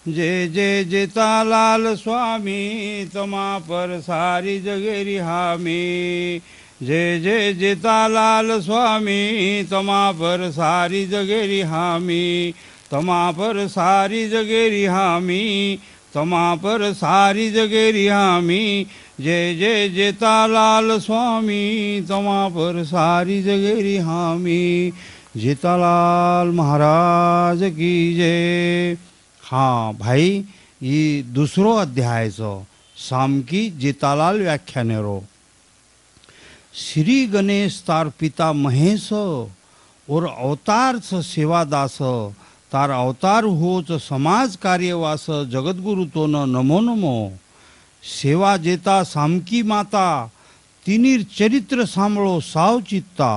जय जय जेतालाल स्वामी तमा पर सारी जगेरी हामी। जय जय जेतालाल स्वामी तमा पर सारी जगेरी हामी। तमा पर सारी जगेरी हामी। तमा पर सारी जगेरी हामी। जय जय जेतालाल स्वामी तमा पर सारी जगेरी हामी। जेतालाल महाराज की जय। हाँ भाई, ये दुसरो अध्याय छो सामकी जेतालाल व्याख्यानेरो। श्री गणेश तार पिता महेश और अवतार छ सेवादास। तार अवतार होच समाज कार्यवास जगद्गुरु तो न नमो नमो। सेवा जेता सामकी माता तिनीर चरित्र सांभळो साव चित्ता।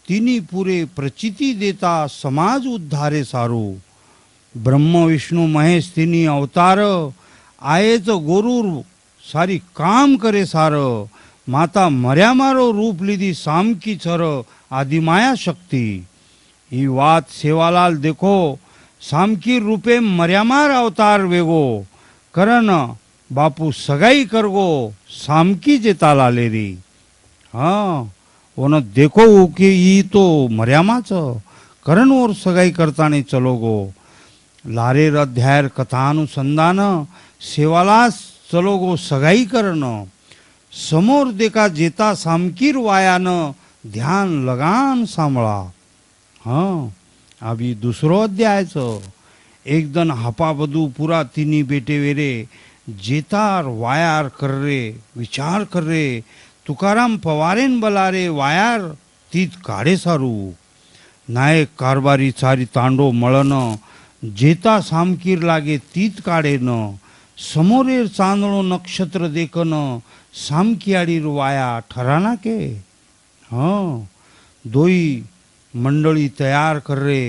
तिनी पुरे प्रचिती देता समाज उद्धारे सारू। ब्रह्म विष्णु महेश तिनी अवतार आयेच गोरूर सारी काम करे सार। माता मर्या मारो रूप लीधी सामकी छर आदिमाया शक्ति। ही वात सेवालाल देखो सामकी रूपे मर्यामार अवतार वेगो करन बापू सगाई करगो सामकी जेतालाले री। हाँ ओन देखो कि ई तो मर्यामाच करन और सगाई करताने चलोगो। लारेर अध्यायर कथानुसंधान सेवालास चलोगो सगाई करन। समोर देखा जेता सामकीर वायान ध्यान लगान सांभळा। हाँ अभी दूसरो अध्याय छो। एक दिन हपा बधु पूरा तीनी बेटे वेरे जेतार वायार कर रे विचार कर रे। तुकाराम पवारेन बलारे वायार तीत काढे सारू। नायक कारभारी सारी तांडो मळन जेता सामकीर लागे तीत काढे न। समोरेर चांदणो नक्षत्र देखन सामकियाडीर वाया ठराना के। हाँ दोई मंडळी तयार कर रे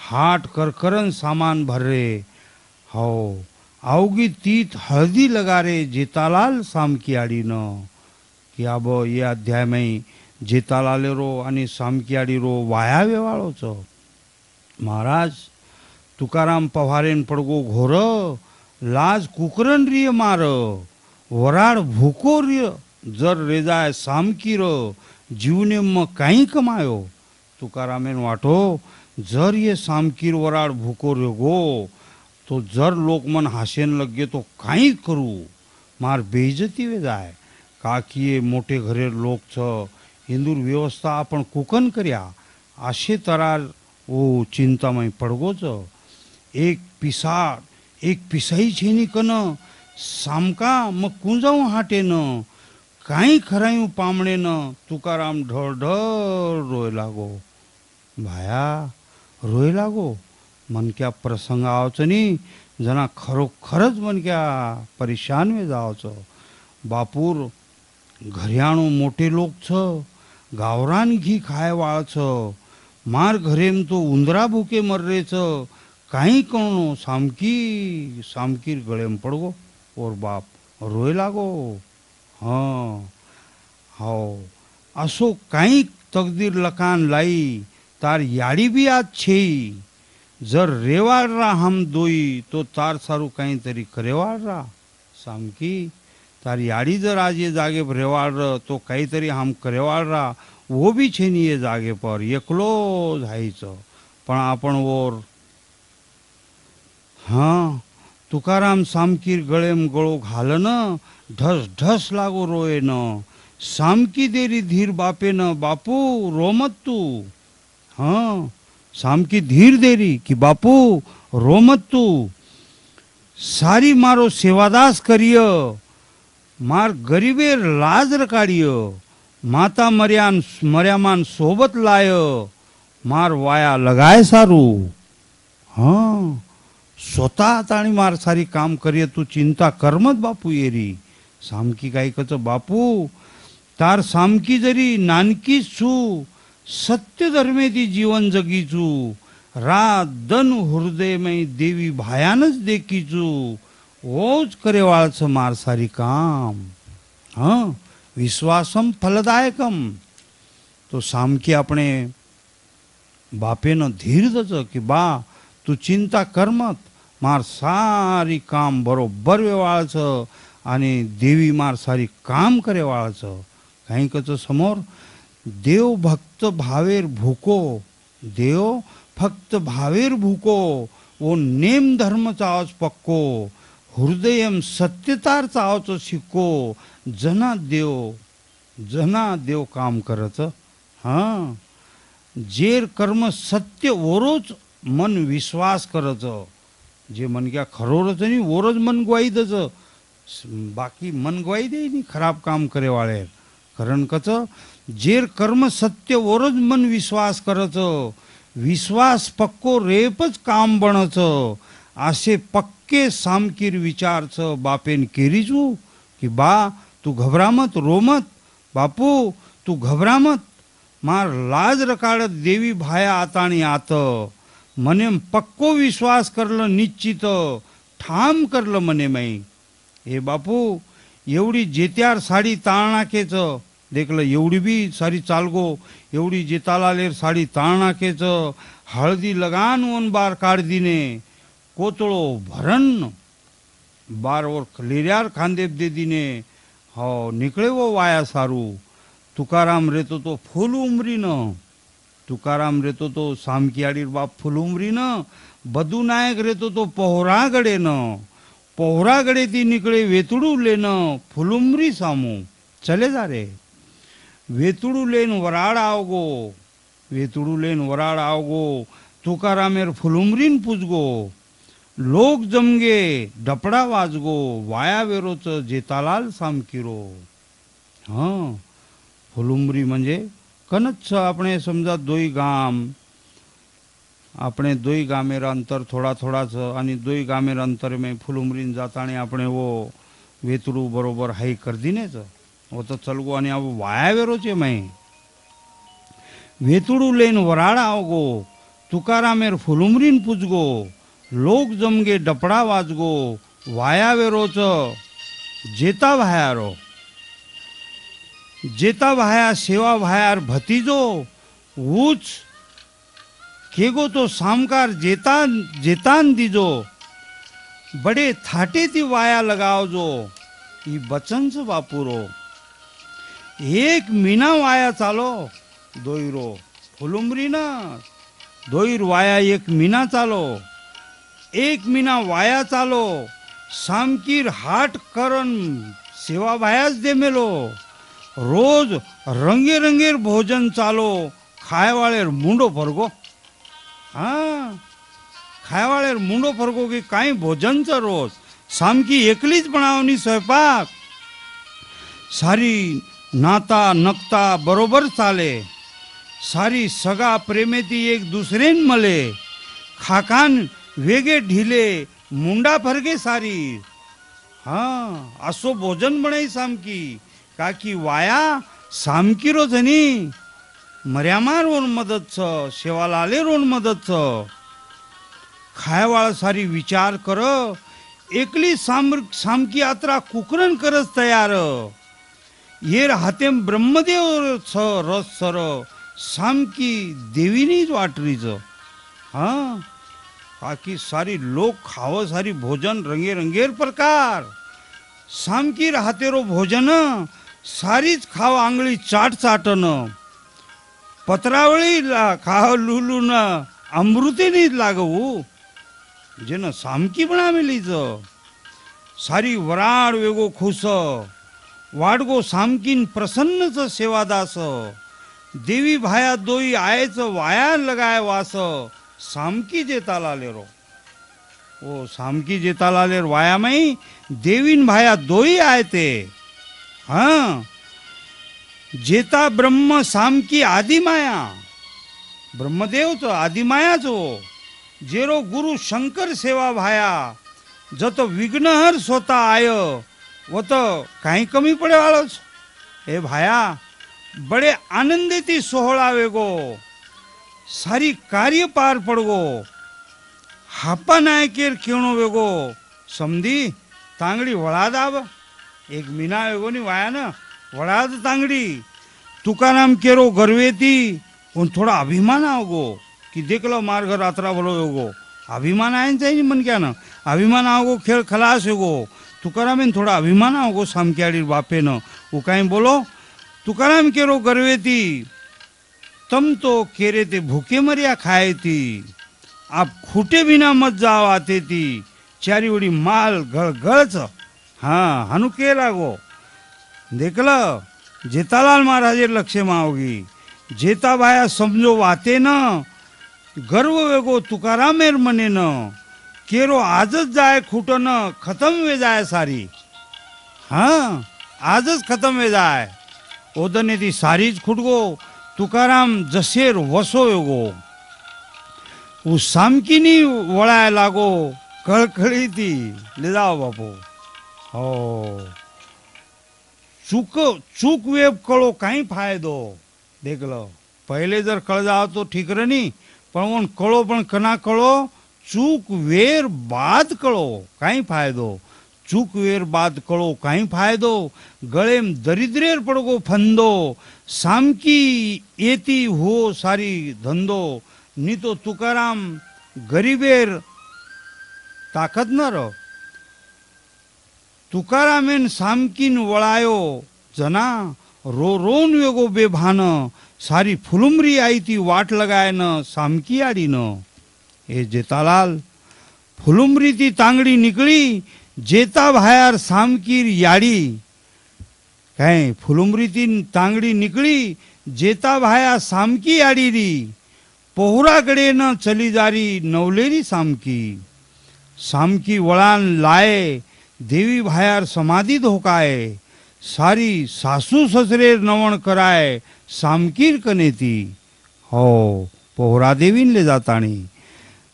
हाट कर करन सामान भर रे। हो आवगी तीत हळदी लगा रे जेतालाल सामकियाडी न। कि अब ये अध्याय में जेतालालेरो आणि सामकियाडीरो वाया वेवाळो छो। महाराज तुकाराम पवारेन पडगो घोर लाज कुकरन रिय मार। वराड भूको रिय जर रेजाय सामकीर जीवने मग काही कमायो। तुकारामेन वाटो जर ये सामकीर वराड भूको रेगो तो जर लोक मन हासेन लगे तो काही करू मार बेइज्जती वे जाय। काकीये मोठे घरे लोक छ हिंदूर व्यवस्था आपण कुकन कर्या आशे तरार ओ चिंतामय पडगो छ। एक पिसाई छेनी कन सामका मग कुंजाऊ हाटे न काही खरायू पामणे न। तुकाराम ढळ ढळ रोय लागो। भाया रोय लागो मनक्या प्रसंग आवच नी जना खरोखरच मनक्या परेशान वे जावच। बापूर घरियाणो मोठे लोक छ गावरान घी खाय वाळ छ। मार घरेम तो उंदरा भूके मर रे छ। काही कणो सामकीर गळेम पडगो और बाप रोय लागो। हाँ हो असो काही तकदीर लकान लाई तार याडी भी आज छे। जर रेवाड़ रा हम दोई तो तार सारू काही तरी करेवाड़ रा। सामकी तार याडी जर आज ये जागे पर रेवाड़ र तो काही तरी हम करेवाड़ रा वो भी छे नी ये जागे पर एकलो जायच पण आपण ओर। हाँ तुकाराम सामकीर गळेम गळो घालन ढस ढस लागो रोये न। सामकी देरी धीर बापे न बापू रोमत तू। हाँ सामकी धीर देरी कि बापू रोमत तू। सारी मारो सेवादास करिय मार गरीबेर लाज रकाडिय। माता मर्यामान सोबत लाय मार वाया लगाय सारू। हाँ स्वतः ताणी मार सारी काम करिय तू चिंता करमत बापू येरी। सामकी काय कच बापू तार सामकी जरी नानकीच छू सत्य धर्मे ती जीवन जगीचू। रात दन हृदय में देवी भायानच देखीचू ओच करे वाळच मार सारी काम। हाँ विश्वासम फलदायकम। तो सामकी अपने बापेन धीर दच कि बा तू चिंता करमत मार सारी काम बरोबर वेवाळाचं आणि देवी मार सारी काम करे वाळाचं. काही कच समोर देव भक्त भावेर भूको, देव फक्त भावेर भूको, ओ नेम धर्म चावच पक्को, हृदयम सत्यतार चावच शिको, जना देव काम करच. हां, जेर कर्म सत्य ओरोच मन विश्वास करच. जे मन क्या खरोरच नाही ओरच मन ग्वाही दच, बाकी मन ग्वाही दे नाही खराब काम करे वाळे. कारण कच जेर कर्म सत्य ओरच मन विश्वास करच, विश्वास पक्को रेपच काम बनच. असे पक्के सामकीर विचारच बापेन केरीजू की बा तू घबरामत रोमत, बापू तू घबरामत, मार लाज रकाडत देवी भाया आताणी आत. मने पक्को विश्वास करलं निश्चित, ठाम करलं मने माई. हे बापू एवढी जेत्यार साडी ताळनाकेच देखलं, एवढी बी सारी चालगो, एवढी जेतालालेर साडी ताळनाकेच, हळदी लगान ओन बार काढ दिने, कोतळो भरण बार और लेऱ्यार खांदे दे दिने. हो निकळे वो वाया सारू. तुकाराम रेतो तो फुल उमरीनं, तुकाराम रेतो तो सामकियाडीर बाप फुल उमरीनं, बदू नायक रेतो तो पोहरागडेनं, पोहरागडे ती निकळे वेतुडू लेनं, फुलुमरी सामू चले जा रे. वेतुडू लेन वराड आवगो, वेतुडू लेन वराड आवगो, तुकारामेर फुलुमरीन पुजगो, लोक जमगे डपडा वाजगो, वाया वेरोच जेतालाल सामकिरो. हां, फुलुमरी म्हणजे कनच આપણે સમજા દોઈ ગામ, આપણે દોઈ ગામેર અંતર થોડા થોડા छ आणि દોઈ ગામેર અંતર में फुलुमरीन जाताने આપણે वो वेतडू बरोबर हाई कर दिनेच वो तो चलगो. आणि अब वाया वेरो छे मैं वेतडू लेन वराड आवगो, तुकारामेर फुलुमरीन पूजगो, लोक जमगे डपडा वाजगो, वाया वेरोच जेता भायारो, जेता भाया सेवा भायार भतीजो, ऊच केगो तो सामकार जेतान दीजो, बड़े थाटे ती वाया लगावजो. ई बचनच बापूरो. एक मीना वाया चालो दोईरो, फुलुमरी ना दोईर वाया एक मीना चालो, एक मीना वाया चालो, सामकीर हाट करन सेवा भायाच दे मेलो. रोज रंगे रंगेर भोजन चालो, खायवाळेर मुंडो फरगो. हां, खायवाळेर मुंडो फरगो की काही भोजनचं रोज सामकी एकलीच बनावनी स्वयंपाक. सारी नाता नकता बरोबर चाले, सारी सगा प्रेमेती एक दुसरेन मले, खाकान वेगे ढिले मुंडा फरगे सारी. हां, असो भोजन बनाई सामकी काकी वाया सामकिरो जनी मर्यामार ओन मदत छ, सेवालाले रोन मदत छ. खायवाळ सारी विचार कर, एकली सामकी यात्रा कुकरन करच तयार. येर हातेम ब्रह्मदेव छ रस सर, सामकी देवीनीच वाटरीच. हां, काकी सारी लोक खाव सारी भोजन रंगे रंगेर प्रकार, सामकी राहतेरो भोजन सारीच खाव आंगळी चाट चाटन, पत्रावळी खाव लुलून अमृतेनीच लागवू. जेन सामकी बनावेलीच सारी वराड वेगो खुस, वाडगो सामकीन प्रसन्नच सेवादास. देवी भाया दोई आयच वाया लगाय वास, सामकी जेतालालेरो. ओ सामकी जेतालालेर वाया माई देवीन भाया दोई आयते. हां, जेता ब्रह्म सामकी आदिमाया, ब्रह्मदेवचो आदिमायाचो, जेरो गुरु शंकर सेवा भाया, जतो विघ्नहर स्वतः आय व तो काही कमी पडे वाळोच. हे भाया बडे आनंदेती सोहळा वेगो, सारी कार्य पार पडगो, हापा नायकेर केणो वेगो, समधी तांगडी वळाद आव, एक मीना वेगो नी वाया ना वळाद तांगडी. तुकाराम केरो गर्वेती उन थोड़ा अभिमान आवगो कि देखलो मार घर रात्रा भलो होगो, अभिमान आहे ना मनक्यानं. अभिमान आवगो खेळ खलास गो. तुकारामेन थोडा अभिमान आवगो सामक्याडी बापेनं. वो काही बोलो तुकाराम केरो गर्वेती तम तो केरे ते भूखे मरिया खाए थी. आप खूटे बिना मत जाओ आते थी. चारी उडी माल गळगळच. हाँ हनु के लागो देखलं जेतालाल महाराजे लक्ष्य मावगी. जेता बाया समजो वाते न गर्व वेगो तुकारामेर मने न. केरो आजच जाय खुटं न खतम वे जाय सारी. हाँ आजच खतम वे जाय. ओदने ती सारीच खुटगो. तुकाराम जसेर वसो योगो. उ सामकीनी वळाय लागो कळकळी ती. ले जाओ बापू. हो चूक वेब कळो काही फायदो. देखलो पहिले जर कळ जाओ तो ठीक रही. पण वो कळो पण कना कळो चूक वेर बाद कळो काही फायदो. चूक वेर बाद कळो काही फायदो. गळेम दरिद्रेर पडगो फंदो. सामकी येती हो सारी धंदो. नी तो तुकाराम गरीबेर ताकद न र. तुकारामेन सामकीन वळायो जना रो रोन वेगो बेभान. सारी फुलुमरी आई ती वाट लगाय न सामकी आडी न. हे जेतालाल फुलुमरी ती तांगडी निकळी. जेता भायार सामकीर याडी. काय फुलुमरी ती तांगडी निकळी. जेता भाया सामकी याडी री. पोहराकडे न चली जारी नवलेरी सामकी. सामकी वळान लाये देवी भायार समाधी धोकाय. सारी सासू ससरेर नवण कराय सामकीर कनेती. हो पोहरा देवीन ले जाताणी.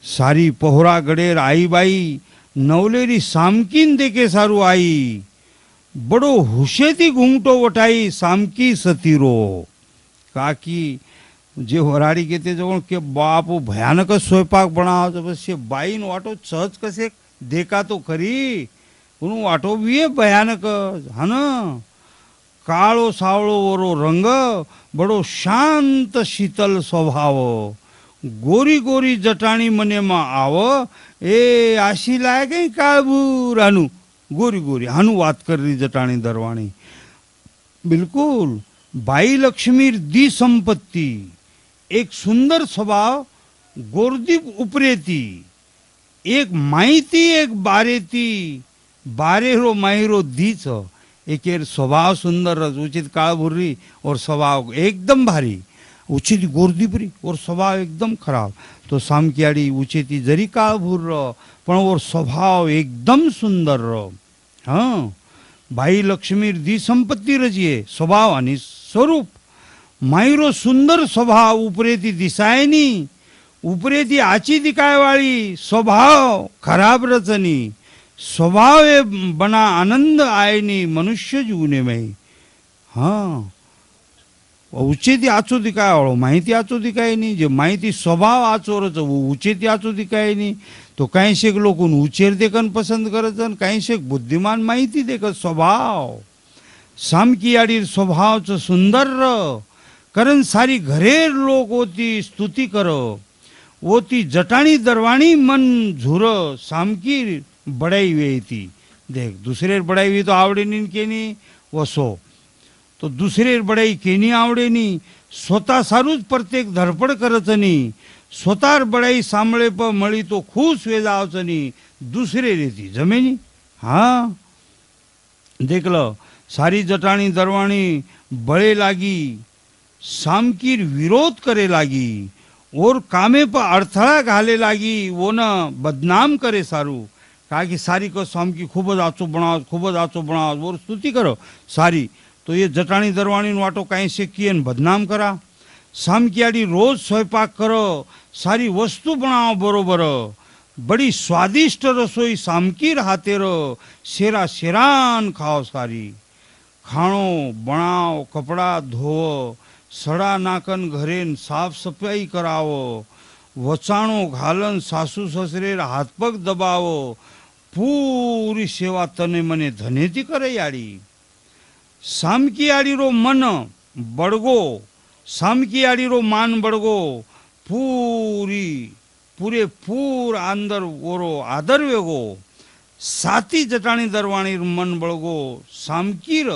सारी पोहरा गडेर आई बाई नवलेरी सामकीन देके सारू आई. बड़ो हुशेती घूंघटो वटाई सामकी सतीरो. काकी जे वराडी घेते जवळ के बाप भयानक स्वयंपाक बनाव. बस बाईन वाटो सहज कसे देखा तो खरी. पण वाटो बी भयानक. हा न काळो सावळो वरो रंग. बड़ो शांत शीतल स्वभाव. गोरी गोरी जटाणी मने मा आव. ए आशी लाय काही काळभूर हानू गोरी गोरी हानू वात करी जटाणी दरवाणी. बिलकुल बाई लक्ष्मीर दी संपत्ती. एक सुंदर स्वभाव गोरदीप उपरेती. एक माहिती एक बारेती. बारेरो माहिरो दीच. एकेर स्वभाव सुंदर उचित काळभुर्री और स्वभाव एकदम भारी. उचित गोरदीपरी और स्वभाव एकदम खराब. तो सामकियाडी उचिती जरी काळभूर पण और स्वभाव एकदम सुंदर. हाँ बाई लक्ष्मीर दी संपत्ती रजिये स्वभाव आणि स्वरूप. मायरो सुंदर स्वभाव उपरेती दिसायनी. उपरेती आची दिकायवाळी स्वभाव खराब रचनी. स्वभाव बना आनंद आयनी मनुष्य जीवने में. हाँ उचेती आचो दिकाय वाळो माहिती आचो दिकाय नी. जे माहिती स्वभाव आचोरच उचेती आचो दिकाय नी. तो काही शेक लोक उचेर देखन पसंद करत. काही शेक बुद्धिमान माहिती देखत स्वभाव. सामकी आडीर स्वभावच सुंदर. कारण सारी घरेर लोक होती स्तुती कर. होती जटाणी दरवाणी मन झुर. सामकी बड़ाई वेती. देख दुसरेर बड़ाई वी तो आवडे नी केनी वसो. तो दुसरेर बड़ाई केनी आवडे नी. स्वतः सारूच प्रत्येक धडपड करच नी. स्वतःर बड़ाई सांभळे प मळी तो खुश वे जावच नी. दुसरे रेती जमेनी. हाँ देखल सारी जटाणी दरवाणी बळे लागी. सामकीर विरोध करे लागी. और कामे पर अडथळा घाले लागी. वो न बदनाम करे सारू. कहा कि सारी को सामकी खूब आचो बनाओ खूब आचो बनाओ और स्तुति करो सारी. तो ये जटाणी दरवाणी वाटो कहीं से किए बदनाम करा. सामकी आड़ी रोज स्वयंपाक करो. सारी वस्तु बनाओ बरोबर. बड़ी स्वादिष्ट रसोई सामकी हाथे रो. शेरा शेरान खाओ सारी. खाणो बनाओ कपड़ा धोवो. सड़ा नाकन घरेन साफ सफाई करावो. वचाणो घालन सासू ससरेर हाथ पग दबावो. पूरी सेवा तने मने धनेती करे याडी. सामकी आडीरो मन बड़गो. सामकी आडीरो मान बड़गो. पूरी પૂરેપૂર આંદર ઓરો આદર વેગો સાતી જટાણી દરવાણી મન બળગો સામકીર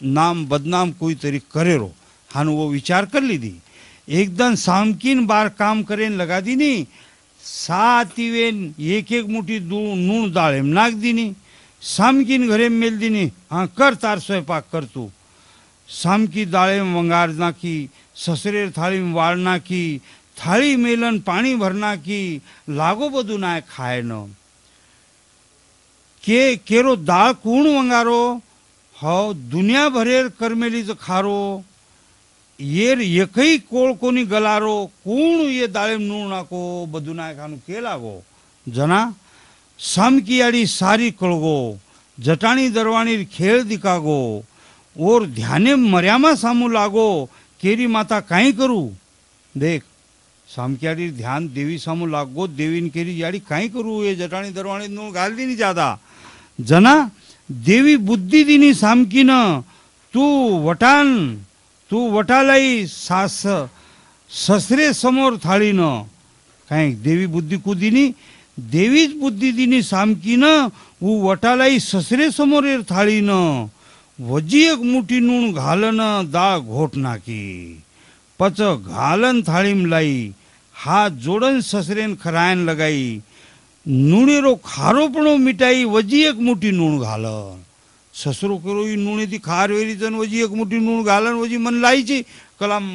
નામ બદનામ કોઈ તરી કરેરો હાનું वो विचार कर ली थी एकदम सामकीन बार काम करेन लगा दी नहीं साती वेन एक एक मुठी नूण दाल एम नाख दी नहीं सामकीन घरे मेल दी नहीं हाँ कर तार स्वयंपाक कर तू सामकी दाळे वंगार नाखी ससरे थाली वाळ नाखी थाली मेलन पाणी भर नाखी लागो बधु ना खाए न के केरो दाळ कूण वंगारो हो दुनिया भरेर करमेली ज खारो येर एकही कोळ कोणी गलारो कूण ये दाळे नूण नाखो बधु ना खानु के लागो जना सामकी आडी सारी कळगो जटाणी दरवाणी खेळ दिखागो और ध्याने मर्यामा सामू लागो केरी माता काई करू देख सामक्याडी ध्यान देवी सामू लागो देवीन केरी याडी काई करू ये जटाणी दरवाणी नूण घाल दी नहीं ज्यादा जना देवी बुद्धी दिनी सामकी न तू वटालाई सास ससरे समोर थाळी न काय देवी बुद्धी को दिनी देवीच बुद्धी दिनी सामकी न ऊ वटालाई ससरे समोर थाळी न वजी एक मुठी नूण घालन दाळ घोट नाखी पच घालन थाळीम लाई हाथ जोडन ससरेन खरायन लगाई नूणेरो खारोपणो मिटाई वजी एक मुठी नूण घालन ससरो करो नूणे थी खार वेरी जन वजी एक मुठी नूण घालन वजी मन लाई ची कलाम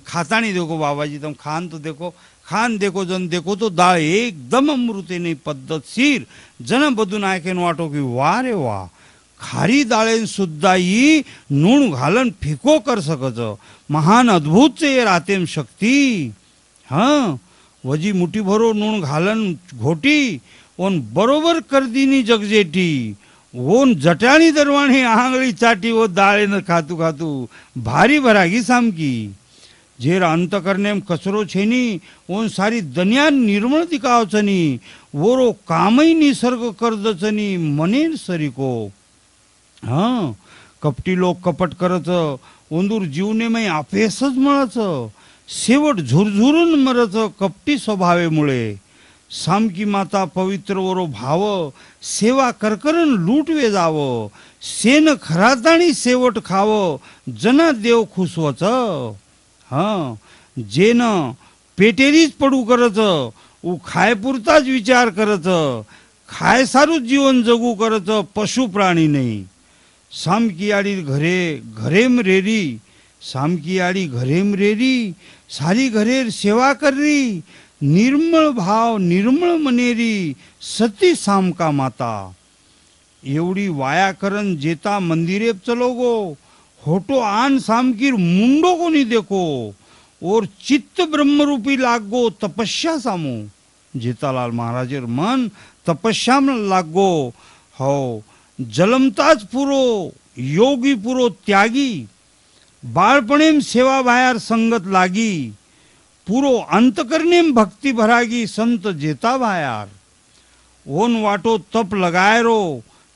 खाता नहीं देखो बाबा जी तुम खान देखो जन देखो तो दाळ एकदम अमृते नहीं पद्धतशीर जन बधु नायकेन वाटो की वाह रे वाह खारी दाळेन सुद्धा ही नूण घालन फिको कर सकच महान अद्भुत ये रातेम शक्ति हाँ वजी मुठी भरो नूण घालन घोटी ओन बरोबर कर दीनी जगजेटी ओन जटाणी दरवाणी आंगळी चाटी वो दाळे न खातू खातू भारी भरागी सामकी जेर अंत करने कचरो छेनी ओन सारी दुनिया निर्मळ दिखावचनी वोरो कामई निसर्ग कर्दचनी मनेर सरीको हाँ कपटी लोक कपट करच ओंदूर जीवने मै आपेसच मळच शेवट झुरझुरून मरच कपटी स्वभावेमुळे सामकी माता पवित्र वरो भाव सेवा करकरन लूटवे जाव सेन खराताणी शेवट खाव जना देव खुश वच हाँ जेन पेटेरीच पडू करच उ खाय पुरताच विचार करच खाय सारूच जीवन जगू करच पशु प्राणी नाही सामकी आडी घरेम रेरी सामकी आडी घरेम रेरी सारी घरेर सेवा कररी निर्मळ भाव निर्मळ मनेरी सती सामका माता एवढी वाया करन जेता मंदिरे चलोगो होटो आन सामकीर मुंडो कोनी देखो और चित्त ब्रह्मरूपी लागो तपस्या सामो जेतालाल महाराजेर मन तपस्या में लागो हो जलमताज पुरो योगी पुरो त्यागी बाळपणेम सेवा भायार संगत लागी पुरो अंतकरणेम भक्ति भरागी संत जेता भायार ओन वाटो तप लगायरो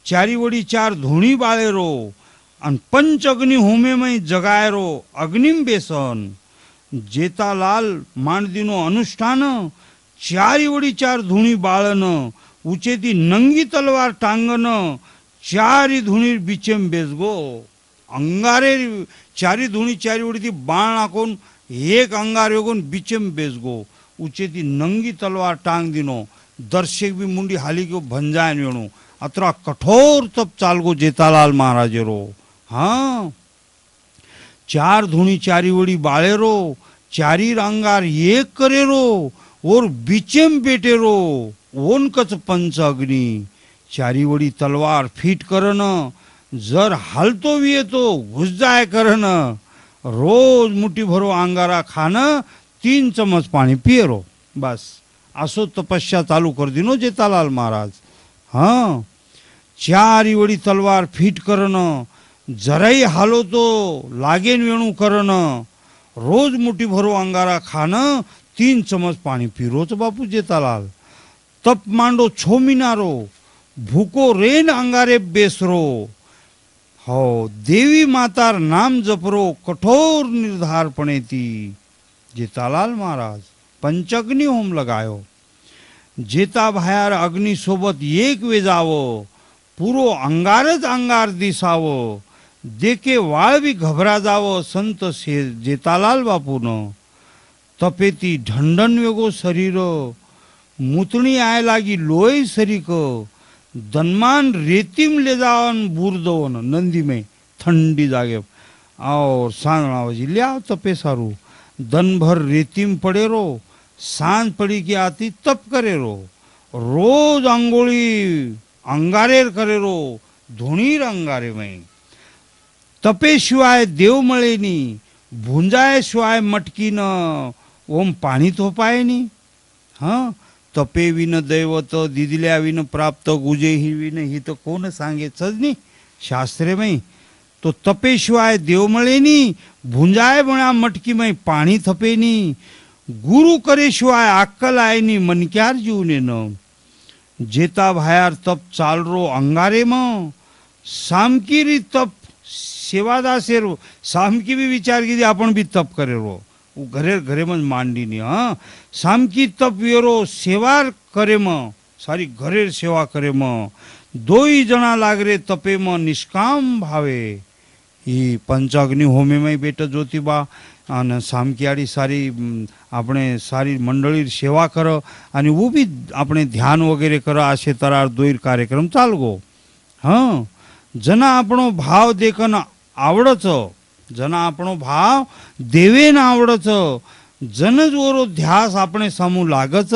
चारी वडी चार धूणी बाळेरो अन पंच अग्नि होमे में जगायरो अग्निम बेसन जेतालाल मांडदीनो अनुष्ठान चारी वडी चार धूणी बाळन उचेती नंगी तलवार टांगन चारी धूणी बिचेम बेसगो अंगारे चारी धूणी चारी वडी ती बाण नाखून एक अंगार योगून बिचेम बेसगो उचेती नंगी तलवार टांग दिनो दर्शक भी मुंडी हाली को भंजायन वेणु अतरा कठोर तप चालगो जेतालाल महाराजेरो हाँ चार धूणी चारी वडी बाळेरो चारी अंगार एक करेरो और बिचेम बेटेरो ओन कच पंच अग्नि चारी वडी तलवार फिट करन जर हालतो भी तो घुस जाए करन रोज मुठी भरो अंगारा खान 3 चम्मच पाणी पियरो बस असो तपस्या चालू कर दिनो जेतालाल महाराज हाँ चारी वडी तलवार फिट करन जराई हालो तो लागेन वेणू करन रोज मुठी भरो अंगारा खान 3 चम्मच पाणी पिरोच बापू जेतालाल तप मांडो 6 मिनारो भूको रेन अंगारे बेसरो हो देवी मातार नाम जपरो कठोर निर्धारपणे ती जेतालाल महाराज पंचअग्नि होम लगायो. जेता भायार अग्नी सोबत एक वेजावो, पुरो अंगारच अंगार दिसावो, देखे वाळ बी घबरा जावो संत जेतालाल बापून. तपेती ढंढन वेगो शरीर, मूतणी आय लागी लोय सरीक, दनमान रेतीम ले जावन बूरदवन नंदी में ठंडी जागे और सांज लिया तपे सारू. दन भर रेतीम पड़े रो, सांझ पड़ी की आती तप करे रो. रोज अंगोळी अंगारेर करे रो, धुणीर अंगारे में. तपे शिवाय देव मळे नी, भुंजाय शिवाय मटकी न ओम पाणी थोपाय नी. हाँ, तपे विन दैवत, दिदिल्या विन प्राप्त, गुजे ही विन हित कोण सांगेच नी शास्त्रे में. तो तपे शिवाय देव मळे नी, भुंजाय बणा मटकी में पाणी थपे नी. गुरु करे शिवाय अक्कल आय नी, मनक्यार जीवने न. जेता भायार तप चाल रो अंगारे में, सामकीरी तप सेवादासे रो. सामकी भी विचार की आपण भी तप करे रो, घरे घरे में मांडी नी. हाँ, सामकी तप वेरो सेवा करे म, सारी घरे सेवा करे म. दोई जना लागरे तपे म निष्काम भावे. ही पंचाग्नि होमे में बेट ज्योतिबा અને સામકીયાળી સારી આપણે સારી મંડળી સેવા કરો અને वो भी આપણે ध्यान वगैरे કરો. આશે તરાર દોઈર કાર્યક્રમ ચાલગો. હા, जना આપણો ભાવ દેખન आवडच, जना આપણો ભાવ देवेन आवडच, जनज ओरो ध्यास આપણે સામું लागच.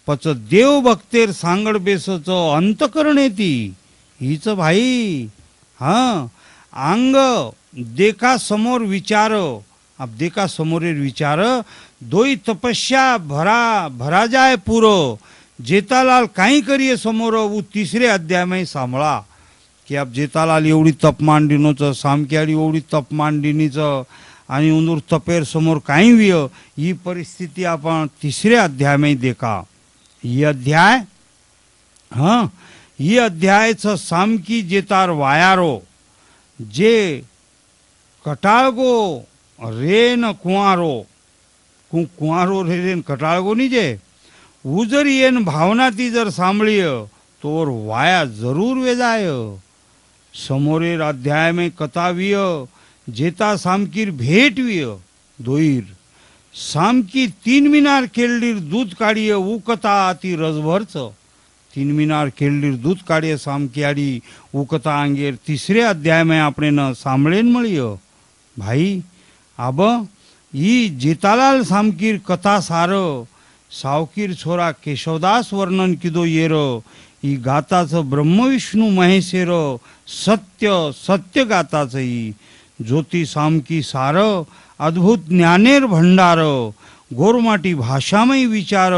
पच देव भक्तेर सांगड बेसच अंतकरण येती हीच भाई. हाँ, अंग देखा समोर विचार, अब देखा समोरेर विचार, दोई तपस्या भरा भरा जाए पूरो. जेतालाल काही करिए समोर वो तिसरे अध्याय में सांभळा की अब जेतालाल एवढी तप मांडीनोच, सामक्याळी एवढी तप मांडीनीच आणि उंदूर तपेर समोर काही विय. ही परिस्थिती आपण तिसरे अध्याय में देखा. ही अध्याय, हाँ, ही अध्यायच सामकी जेतार वायारो, जे कटाळगो रेन कुंवारो, कुंवारो रेन कटाळगो नी जे उजर येन भावना ती जर सांभळीय तोर वाया जरूर वेजाय. समोरेर अध्याय में कथाविय जेता सामकीर भेटविय. दोईर सामकी 3 मिनार केल्डीर दूध काढिय ऊ कथा अति रसभरच. 3 मिनार केल्डीर दूध काढिय सामक्याडी ऊ कथा अंगेर तिसरे अध्याय में आपणे न सांभळेन मळीय. भाई, अब ही जेतालाल सामकीर कथा सार सावकीर छोरा केशवदास वर्णन किदो येर. ही गाताच ब्रह्म विष्णू महेशेर सत्य सत्य गाताच. ही ज्योती सामकी सार अद्भुत ज्ञानेर भंडार. गोरमाटी भाषामय विचार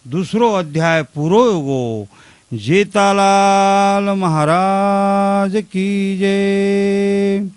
दुसरो अध्याय पुरो गो. जेतालाल महाराज की जय.